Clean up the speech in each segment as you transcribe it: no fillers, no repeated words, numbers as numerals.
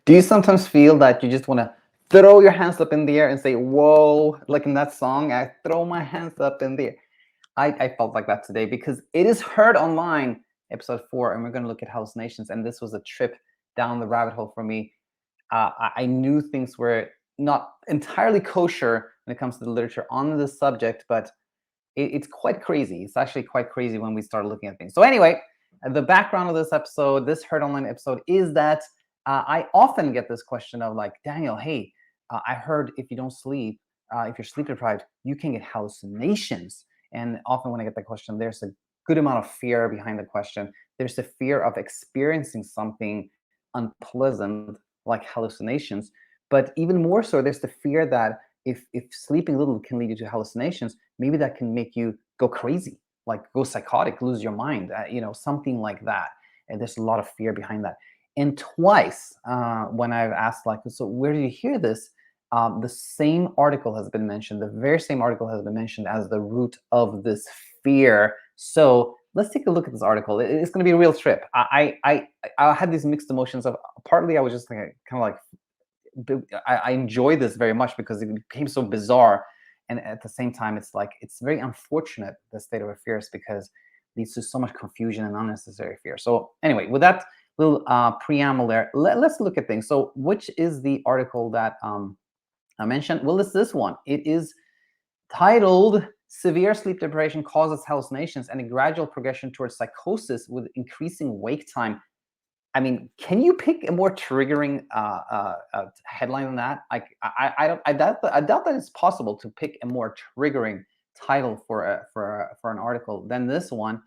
Do you sometimes feel that you just want to throw your hands up in the air and say, whoa, like in that song, I throw my hands up in the air? I felt like that today because it is heard online, episode 4, and we're going to look at hallucinations. And this was a trip down the rabbit hole for me. I knew things were not entirely kosher when it comes to the literature on this subject, but it's quite crazy. It's actually quite crazy when we start looking at things. So anyway, the background of this episode, this Heard Online episode, is that I often get this question of like, Daniel, hey, I heard if you don't sleep, if you're sleep deprived, you can get hallucinations. And often when I get that question, there's a good amount of fear behind the question. There's the fear of experiencing something unpleasant like hallucinations. But even more so, there's the fear that if sleeping little can lead you to hallucinations, maybe that can make you go crazy, like go psychotic, lose your mind, something like that. And there's a lot of fear behind that. And twice, when I've asked, like, so where do you hear this? The same article has been mentioned. The very same article has been mentioned as the root of this fear. So let's take a look at this article. It's going to be a real trip. I had these mixed emotions of partly I was just kind of like I enjoy this very much because it became so bizarre, and at the same time, it's like it's very unfortunate the state of affairs because it leads to so much confusion and unnecessary fear. So anyway, with that little preamble there, let's look at things. So which is the article that I mentioned? Well, it's this one. It is titled "Severe Sleep Deprivation Causes Hallucinations and a Gradual Progression Towards Psychosis with Increasing Wake Time." I mean, can you pick a more triggering headline than that? Like, I doubt that it's possible to pick a more triggering title for an article than this one.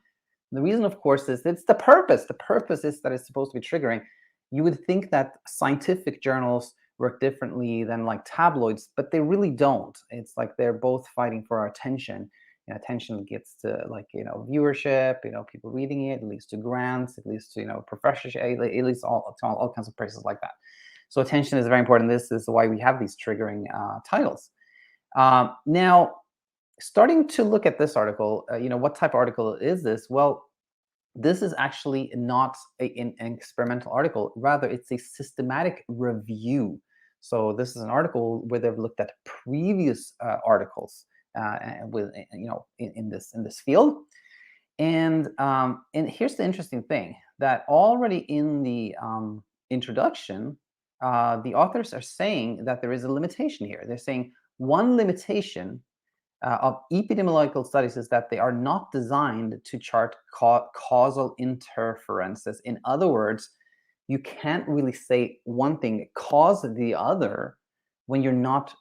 The reason, of course, is it's the purpose. The purpose is that it's supposed to be triggering. You would think that scientific journals work differently than like tabloids, but they really don't. It's like they're both fighting for our attention. Attention gets to like viewership, people reading it. It leads to grants. It leads to professorship. It leads to all kinds of places like that. So attention is very important. This is why we have these triggering titles. Now, starting to look at this article, what type of article is this? Well, this is actually not an experimental article. Rather, it's a systematic review. So this is an article where they've looked at previous articles with in this field. And here's the interesting thing, that already in the introduction, the authors are saying that there is a limitation here. They're saying one limitation of epidemiological studies is that they are not designed to chart causal interferences. In other words, you can't really say one thing caused the other when you're not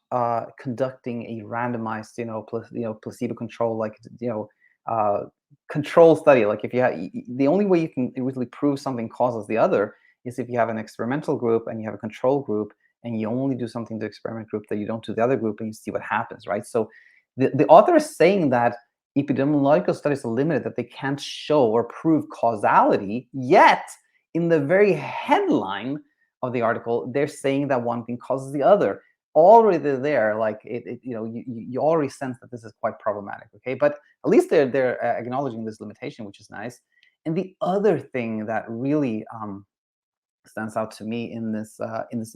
conducting a randomized, placebo control, like control study. Like if you have, the only way you can really prove something causes the other is if you have an experimental group and you have a control group, and you only do something to the experiment group that you don't do the other group, and you see what happens, right? So the author is saying that epidemiological studies are limited, that they can't show or prove causality, yet in the very headline of the article, they're saying that one thing causes the other. Already there, like you already sense that this is quite problematic, okay? But at least they're acknowledging this limitation, which is nice. And the other thing that really stands out to me in this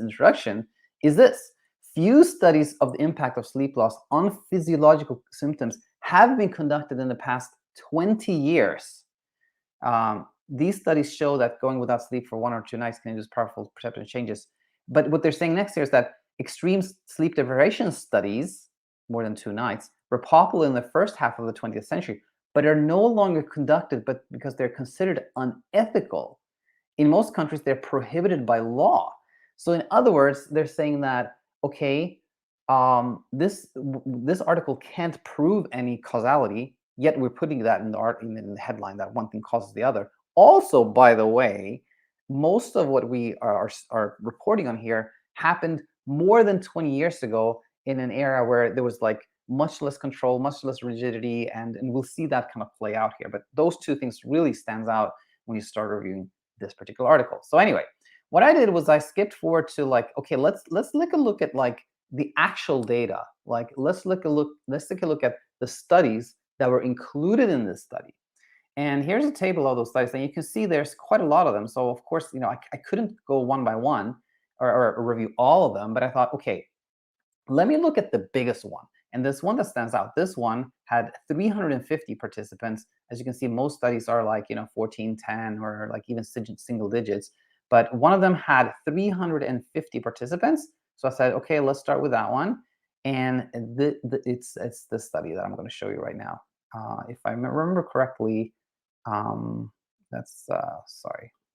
introduction is this: few studies of the impact of sleep loss on physiological symptoms have been conducted in the past 20 years. These studies show that going without sleep for 1 or 2 nights can induce powerful perceptual changes. But what they're saying next here is that extreme sleep deprivation studies, more than 2 nights, were popular in the first half of the 20th century, but are no longer conducted, but because they're considered unethical. In most countries, they're prohibited by law. So in other words, they're saying that, okay, this article can't prove any causality, yet we're putting that in the headline, that one thing causes the other. Also, by the way, most of what we are reporting on here happened more than 20 years ago in an era where there was like much less control, much less rigidity, and we'll see that kind of play out here. But those two things really stands out when you start reviewing this particular article. So anyway, what I did was I skipped forward to like, okay, let's take a look at like the actual data. Like let's take a look at the studies that were included in this study. And here's a table of those studies, and you can see there's quite a lot of them. So of course, I couldn't go one by one. or review all of them, but I thought, okay, let me look at the biggest one. And this one that stands out, this one had 350 participants. As you can see, most studies are like, 14, 10, or like even single digits. But one of them had 350 participants. So I said, okay, let's start with that one. And it's this study that I'm going to show you right now. If I remember correctly, sorry,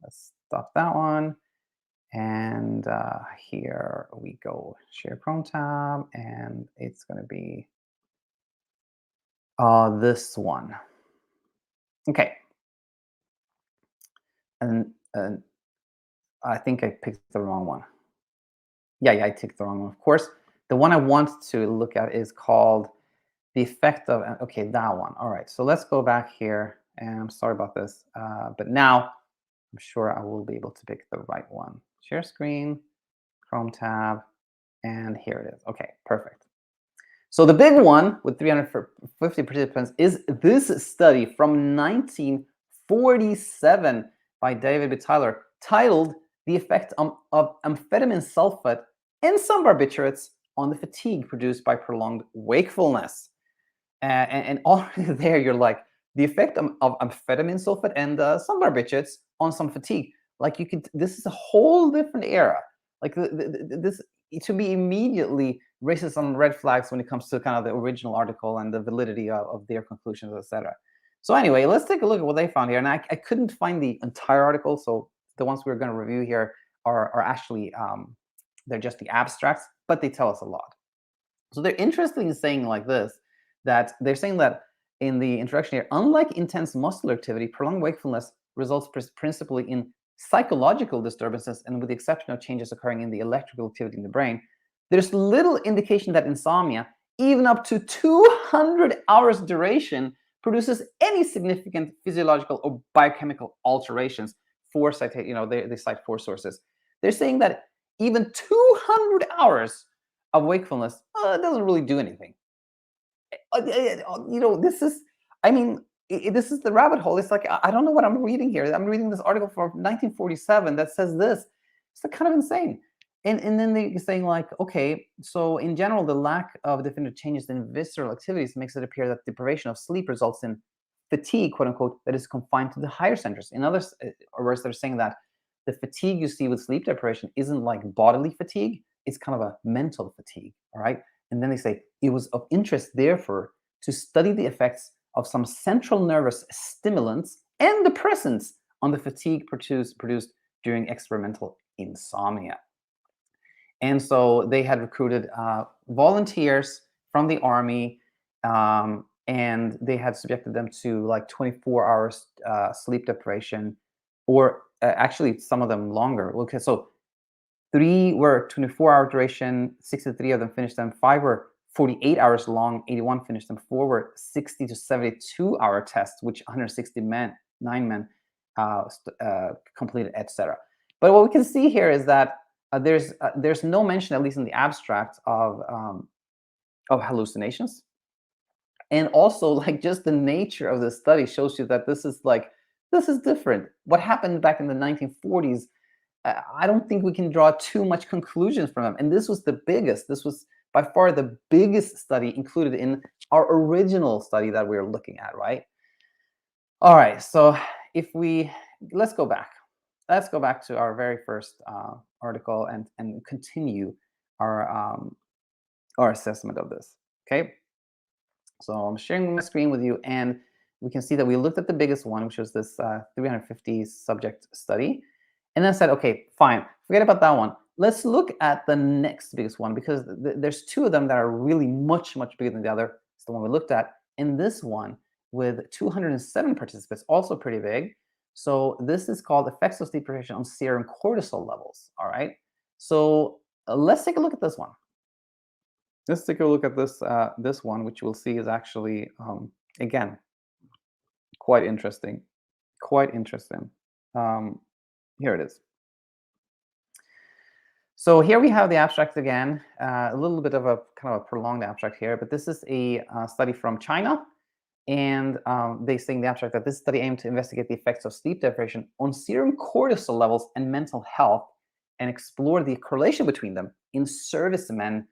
let's stop that one. And here we go, share Chrome tab, and it's going to be this one. Okay. And I think I picked the wrong one. Yeah, I picked the wrong one. Of course, the one I want to look at is called the effect of, okay, that one. All right, so let's go back here, and I'm sorry about this, but now I'm sure I will be able to pick the right one. Share screen, Chrome tab, and here it is. Okay, perfect. So the big one with 350 participants is this study from 1947 by David B. Tyler, titled "The Effect of Amphetamine Sulfate in Some Barbiturates on the Fatigue Produced by Prolonged Wakefulness." And already there, you're like, the effect of amphetamine sulfate and some barbiturates on some fatigue. Like this is a whole different era. Like this to me immediately raises some red flags when it comes to kind of the original article and the validity of their conclusions, etc. So anyway, let's take a look at what they found here. And I couldn't find the entire article, so the ones we're going to review here are actually they're just the abstracts, but they tell us a lot. So they're interested in saying like this, that they're saying that in the introduction here, unlike intense muscular activity, prolonged wakefulness results principally in psychological disturbances, and with the exception of changes occurring in the electrical activity in the brain, there's little indication that insomnia, even up to 200 hours duration, produces any significant physiological or biochemical alterations. They cite 4 sources. They're saying that even 200 hours of wakefulness, it doesn't really do anything. This is, I mean, this is the rabbit hole. It's like, I don't know what I'm reading here. I'm reading this article from 1947 that says this. It's kind of insane. And then they're saying like, okay, so in general, the lack of definitive changes in visceral activities makes it appear that deprivation of sleep results in fatigue, quote unquote, that is confined to the higher centers. In other words, they're saying that the fatigue you see with sleep deprivation isn't like bodily fatigue. It's kind of a mental fatigue, all right? And then they say it was of interest, therefore, to study the effects of some central nervous stimulants and depressants on the fatigue produced during experimental insomnia. And so they had recruited volunteers from the army, and they had subjected them to like 24 hours sleep deprivation, or actually some of them longer. Okay, so 3 were 24-hour duration, 63 of them finished them. 5 were 48 hours long, 81 finished them. 4 were 60 to 72-hour tests, which 9 men completed, etc. But what we can see here is that there's no mention, at least in the abstract, of hallucinations. And also, like, just the nature of the study shows you that this is different. What happened back in the 1940s, I don't think we can draw too much conclusions from them. And this was the biggest. This was by far the biggest study included in our original study that we were looking at, right? All right, so let's go back. Let's go back to our very first article and continue our assessment of this, okay? So I'm sharing my screen with you, and we can see that we looked at the biggest one, which was this 350 subject study, and then said, okay, fine, forget about that one. Let's look at the next biggest one, because there's 2 of them that are really much, much bigger than the other. It's the one we looked at. And this one with 207 participants, also pretty big. So this is called effects of sleep deprivation on serum cortisol levels, all right? So let's take a look at this one. Let's take a look at this one, which we'll see is actually, again, quite interesting. Quite interesting. Here it is. So here we have the abstract again, a little bit of a kind of a prolonged abstract here, but this is a study from China. And they say in the abstract that this study aimed to investigate the effects of sleep deprivation on serum cortisol levels and mental health and explored the correlation between them in servicemen,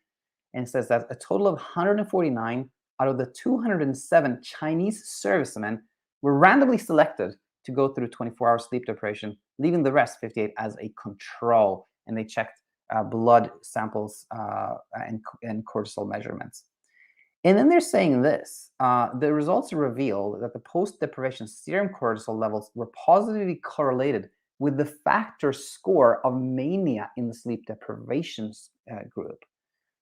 and says that a total of 149 out of the 207 Chinese servicemen were randomly selected to go through 24-hour sleep deprivation, leaving the rest, 58, as a control. And they checked blood samples and cortisol measurements. And then they're saying this, the results reveal that the post-deprivation serum cortisol levels were positively correlated with the factor score of mania in the sleep deprivation group.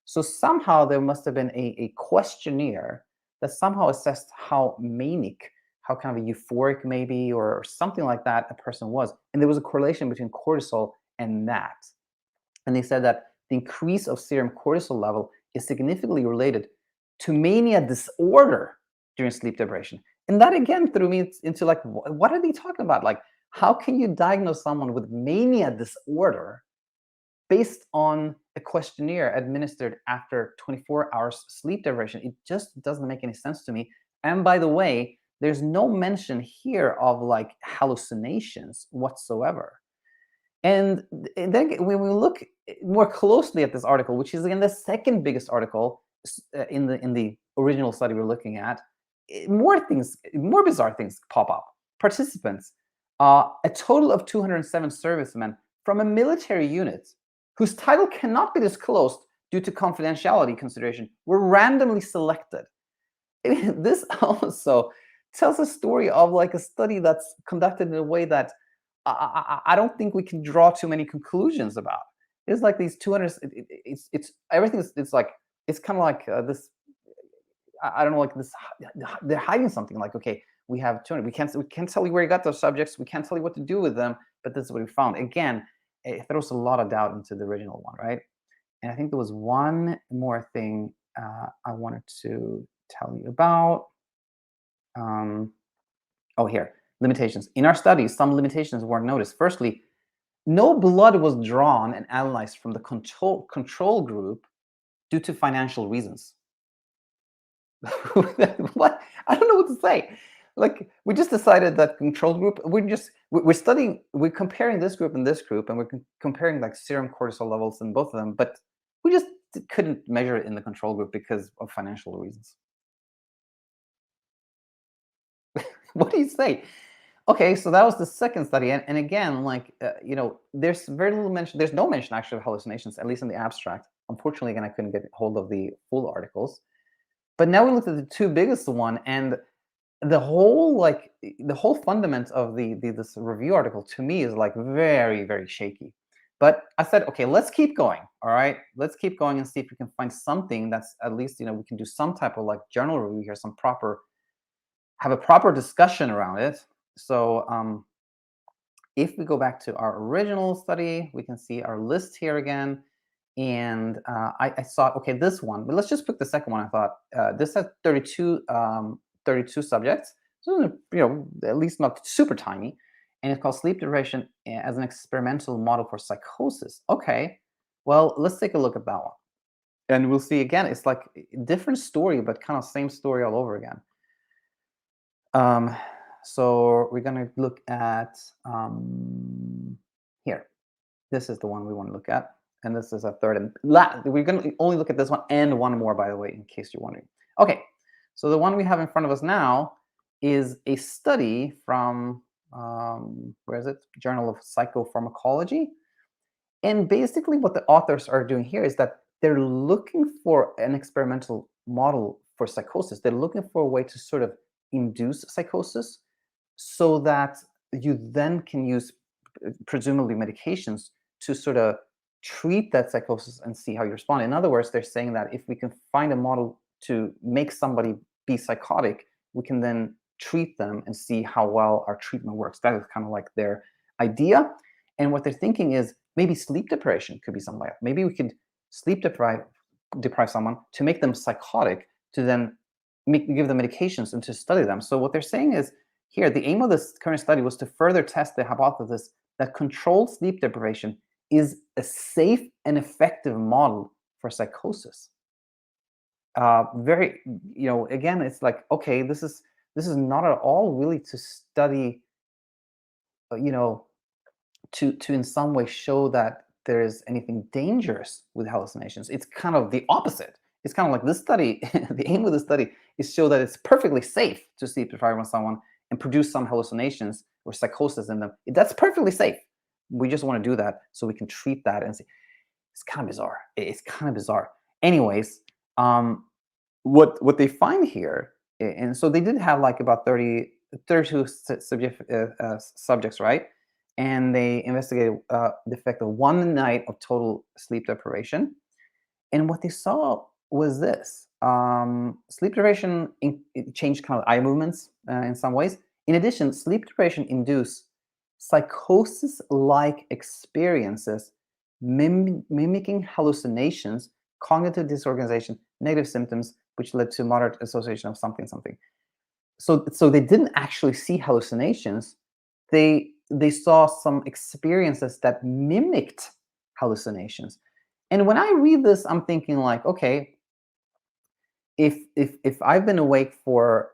So somehow there must have been a questionnaire that somehow assessed how manic, how kind of euphoric maybe, or something like that a person was. And there was a correlation between cortisol and that. And they said that the increase of serum cortisol level is significantly related to mania disorder during sleep deprivation. And that again threw me into like, what are they talking about? Like, how can you diagnose someone with mania disorder based on a questionnaire administered after 24 hours sleep deprivation? It just doesn't make any sense to me. And by the way, there's no mention here of like hallucinations whatsoever. And then when we look more closely at this article, which is again the second biggest article in the original study we're looking at, more bizarre things pop up. Participants, a total of 207 servicemen from a military unit whose title cannot be disclosed due to confidentiality consideration, were randomly selected. I mean, this also tells a story of like a study that's conducted in a way that I don't think we can draw too many conclusions about. It's like these 200. It's everything. It's like it's kind of like this. I don't know, like this. They're hiding something. Like, okay, we have 200. We can't tell you where you got those subjects. We can't tell you what to do with them. But this is what we found. Again, it throws a lot of doubt into the original one, right? And I think there was one more thing I wanted to tell you about. Oh, here. Limitations. In our studies, some limitations were noticed. Firstly, no blood was drawn and analyzed from the control group due to financial reasons. What? I don't know what to say. Like, we just decided that control group, we're comparing this group and this group, and we're comparing like serum cortisol levels in both of them, but we just couldn't measure it in the control group because of financial reasons. What do you say? Okay, so that was the second study, and again, like there's very little mention. There's no mention actually of hallucinations, at least in the abstract. Unfortunately, again, I couldn't get hold of the full articles. But now we looked at the two biggest one, and the whole fundament of this review article to me is like very, very shaky. But I said, okay, let's keep going. All right, let's keep going and see if we can find something that's at least we can do some type of like journal review here, have a proper discussion around it. So if we go back to our original study, we can see our list here again. And I thought, okay, this one, but let's just pick the second one. I thought this has 32 subjects, so at least not super tiny, and it's called Sleep Deprivation as an Experimental Model for Psychosis. Okay, well, let's take a look at that one, and we'll see again. It's like a different story, but kind of same story all over again. So we're gonna look at here. This is the one we want to look at. And this is a third and last. We're going to only look at this one and one more, by the way, in case you're wondering. Okay, so the one we have in front of us now is a study from, where is it? Journal of Psychopharmacology. And basically what the authors are doing here is that they're looking for an experimental model for psychosis. They're looking for a way to sort of induce psychosis so that you then can use presumably medications to sort of treat that psychosis and see how you respond. In other words, they're saying that if we can find a model to make somebody be psychotic, we can then treat them and see how well our treatment works. That is kind of like their idea. And what they're thinking is maybe sleep deprivation could be something like that. Maybe we could sleep deprive someone to make them psychotic, to then give them medications and to study them. So what they're saying is here, the aim of this current study was to further test the hypothesis that controlled sleep deprivation is a safe and effective model for psychosis. Very, again, it's like, okay, this is not at all really to study, to in some way show that there's anything dangerous with hallucinations. It's kind of the opposite. It's kind of like this study, the aim of the study is show that it's perfectly safe to sleep deprive on someone and produce some hallucinations or psychosis in them. That's perfectly safe. We just want to do that so we can treat that and see. It's kind of bizarre. It's kind of bizarre. Anyways, what they find here, and so they did have like about 32 subjects, right? And they investigated the effect of 1 night of total sleep deprivation. And what they saw was this: sleep deprivation it changed kind of eye movements in some ways. In addition, sleep deprivation induced psychosis-like experiences, mimicking hallucinations, cognitive disorganization, negative symptoms, which led to moderate association of something something. So they didn't actually see hallucinations. They saw some experiences that mimicked hallucinations. And when I read this, I'm thinking like, okay, if I've been awake for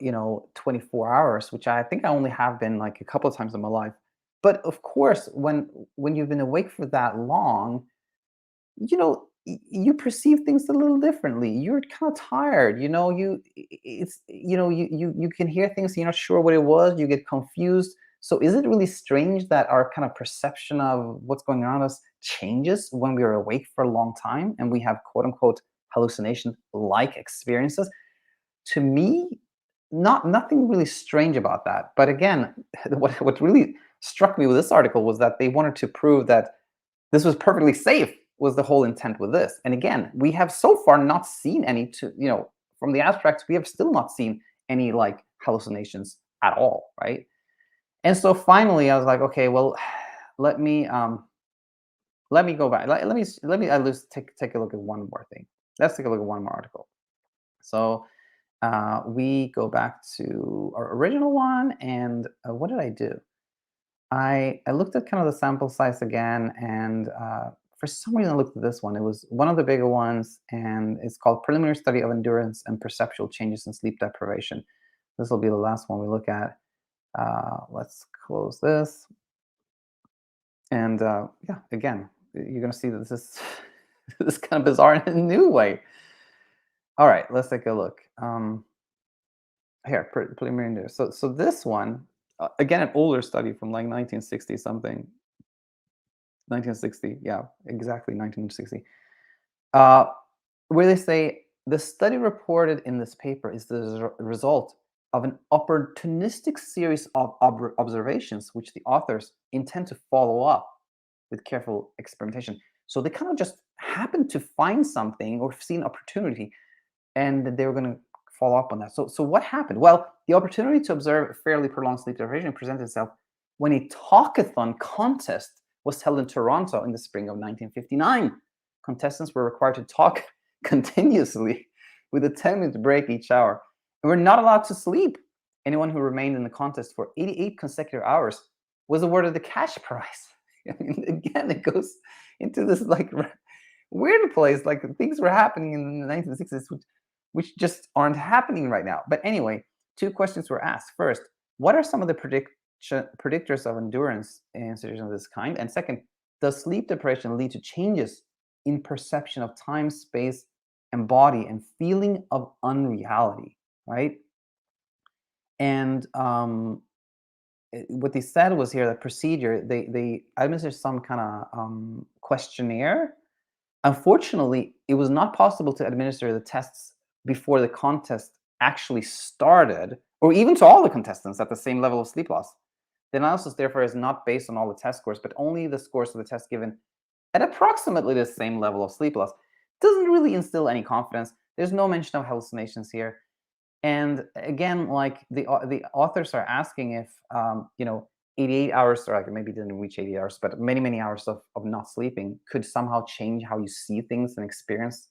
24 hours, which I think I only have been like a couple of times in my life, but of course, when you've been awake for that long, you perceive things a little differently. You're kind of tired, it's you can hear things, you're not sure what it was, you get confused. So is it really strange that our kind of perception of what's going on us changes when we are awake for a long time and we have quote unquote hallucination like experiences? To me, nothing really strange about that. But again, what really struck me with this article was that they wanted to prove that this was perfectly safe, was the whole intent with this. And again, we have so far not seen any from the abstracts, we have still not seen any like hallucinations at all, right? And so finally I was like, okay, well, let me let me go back. Let me at least take a look at one more thing. Let's take a look at one more article. So we go back to our original one, and what did I do? I looked at kind of the sample size again, and for some reason I looked at this one. It was one of the bigger ones, and it's called Preliminary Study of Endurance and Perceptual Changes in Sleep Deprivation. This will be the last one we look at. Let's close this. And yeah, again, you're going to see that this is this is kind of bizarre in a new way. All right, let's take a look. Here, preliminary endurance. So this one, again, an older study from like 1960 something. 1960, yeah, exactly 1960. Uh, where they say the study reported in this paper is the result of an opportunistic series of observations which the authors intend to follow up with careful experimentation. So they kind of just happened to find something or see an opportunity, and they were going to follow up on that. So what happened? Well, the opportunity to observe fairly prolonged sleep deprivation presented itself when a talkathon contest was held in Toronto in the spring of 1959. Contestants were required to talk continuously with a 10-minute break each hour and were not allowed to sleep. Anyone who remained in the contest for 88 consecutive hours was awarded the cash prize. I mean, again, it goes into this like weird place. Like things were happening in the 1960s, which just aren't happening right now. But anyway, two questions were asked. First, what are some of the predictors of endurance in situations of this kind? And second, does sleep deprivation lead to changes in perception of time, space, and body and feeling of unreality, right? And what they said was here, the procedure, they administered some kind of questionnaire. Unfortunately, it was not possible to administer the tests before the contest actually started, or even to all the contestants at the same level of sleep loss. The analysis, therefore, is not based on all the test scores, but only the scores of the test given at approximately the same level of sleep loss. Doesn't really instill any confidence. There's no mention of hallucinations here. And again, like the authors are asking if 88 hours, or like maybe didn't reach 80 hours, but many hours of not sleeping could somehow change how you see things and experience.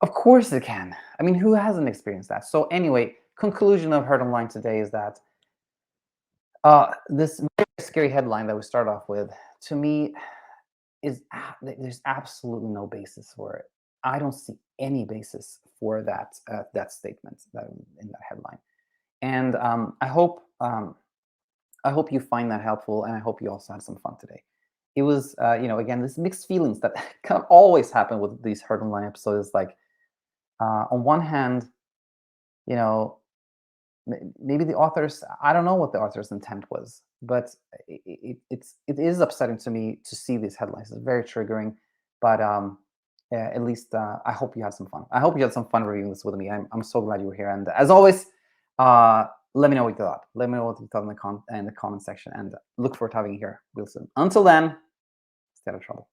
Of course it can. I mean, who hasn't experienced that? So anyway, conclusion of Heard Online today is that this very scary headline that we start off with, to me, is there's absolutely no basis for it. I don't see any basis for that statement that in that headline. And I hope you find that helpful, and I hope you also had some fun today. it was, again, this mixed feelings that kind of always happen with these Heard Online episodes. Like, on one hand, you know, maybe the authors, I don't know what the author's intent was, but it is upsetting to me to see these headlines. It's very triggering, but yeah, at least I hope you had some fun. I hope you had some fun reviewing this with me. I'm so glad you were here. And as always, let me know what you thought. Let me know what you thought in the comment section, and look forward to having you here real soon. Until then, stay out of trouble.